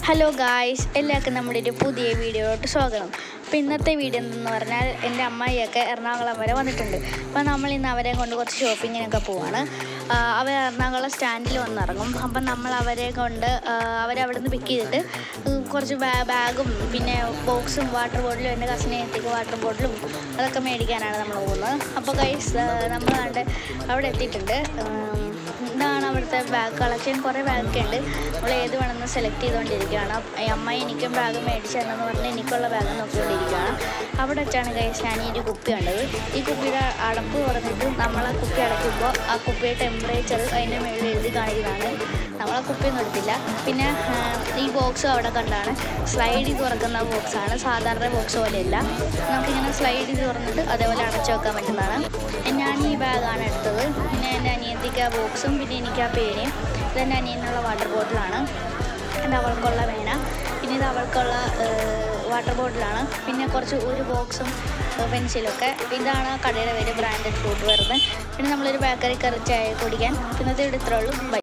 Hello guys, എല്ലാവർക്കും നമ്മുടെ ഒരു പുതിയ വീഡിയോയിലോട്ട് സ്വാഗതം. അപ്പോൾ ഇന്നത്തെ വീഡിയോ എന്തെന്ന് പറഞ്ഞാൽ എൻ്റെ അമ്മായിയൊക്കെ എറണാകുളം വരെ വന്നിട്ടുണ്ട്. അപ്പോൾ നമ്മൾ ഇന്ന് അവരെ കൊണ്ട് കുറച്ച് ഷോപ്പിങ്ങിനൊക്കെ പോവാണ്. അവർ എറണാകുളം സ്റ്റാൻഡിൽ വന്നിറങ്ങും. അപ്പം നമ്മൾ അവരെ കൊണ്ട് അവരവിടെ നിന്ന് പിക്ക് ചെയ്തിട്ട് കുറച്ച് ബാഗും പിന്നെ ബോക്സും വാട്ടർ ബോട്ടിലും എൻ്റെ കസിനേത്തേക്ക് വാട്ടർ ബോട്ടിലും അതൊക്കെ മേടിക്കാനാണ് നമ്മൾ പോകുന്നത്. അപ്പോൾ ഗൈസ് നമ്മൾ അവിടെ എത്തിയിട്ടുണ്ട്. ഇതാണ് അവിടുത്തെ ബാഗ് കളക്ഷൻ. കുറേ ബാഗൊക്കെ ഉണ്ട്. നമ്മൾ ഏത് വേണമെന്ന് സെലക്ട് ചെയ്തുകൊണ്ടിരിക്കുകയാണ്. അമ്മായി എനിക്കും ബാഗ് മേടിച്ചു തന്നെന്ന് പറഞ്ഞ് എനിക്കുള്ള ബാഗ് നോക്കിക്കൊണ്ടിരിക്കുകയാണ്. അവിടെ വെച്ചാണ് ഗൈസ് ഞാൻ ഈ ഒരു കുപ്പി കണ്ടത്. ഈ കുപ്പിയുടെ അടപ്പ് പറഞ്ഞിട്ട് നമ്മൾ ആ കുപ്പി അടയ്ക്കുമ്പോൾ ആ കുപ്പിയുടെ ടെമ്പറേച്ചർ അതിൻ്റെ മുകളിൽ എഴുതി കാണിക്കുന്നതാണ്. നമ്മൾ ആ കുപ്പിയൊന്നും എടുത്തില്ല. പിന്നെ ഈ ബോക്സും അവിടെ കണ്ടാണ്. സ്ലൈഡ് ചെയ്ത് തുറക്കുന്ന ബോക്സാണ്, സാധാരണ ബോക്സ് പോലെയല്ല. നമുക്കിങ്ങനെ സ്ലൈഡ് ചെയ്ത് തുറന്നിട്ട് അതേപോലെ അടച്ചു വെക്കാൻ പറ്റുന്നതാണ്. ഞാൻ ഈ ബാഗാണ് എടുത്തത്. പിന്നെ എൻ്റെ അനിയത്തിക്ക് ആ ബോക്സും പിന്നെ എനിക്ക് ആ പേനയും. ഇതെൻ്റെ അനിയനുള്ള വാട്ടർ ബോട്ടിലാണ്. ഇത് അവൾക്കുള്ള പേന, പിന്നെ ഇത് അവൾക്കുള്ള വാട്ടർ ബോട്ടിലാണ്. പിന്നെ കുറച്ച് ഒരു ബോക്സും പെൻസിലൊക്കെ. ഇതാണ് കടയുടെ പേര്, ബ്രാൻഡഡ് ഫുഡ് വരുന്നത്. പിന്നെ നമ്മളൊരു ബേക്കറി കയറി ചായ കുടിക്കാൻ. പിന്നത്തെ ഇവിടെ ഇത്രേ ഉള്ളൂ. ബൈ.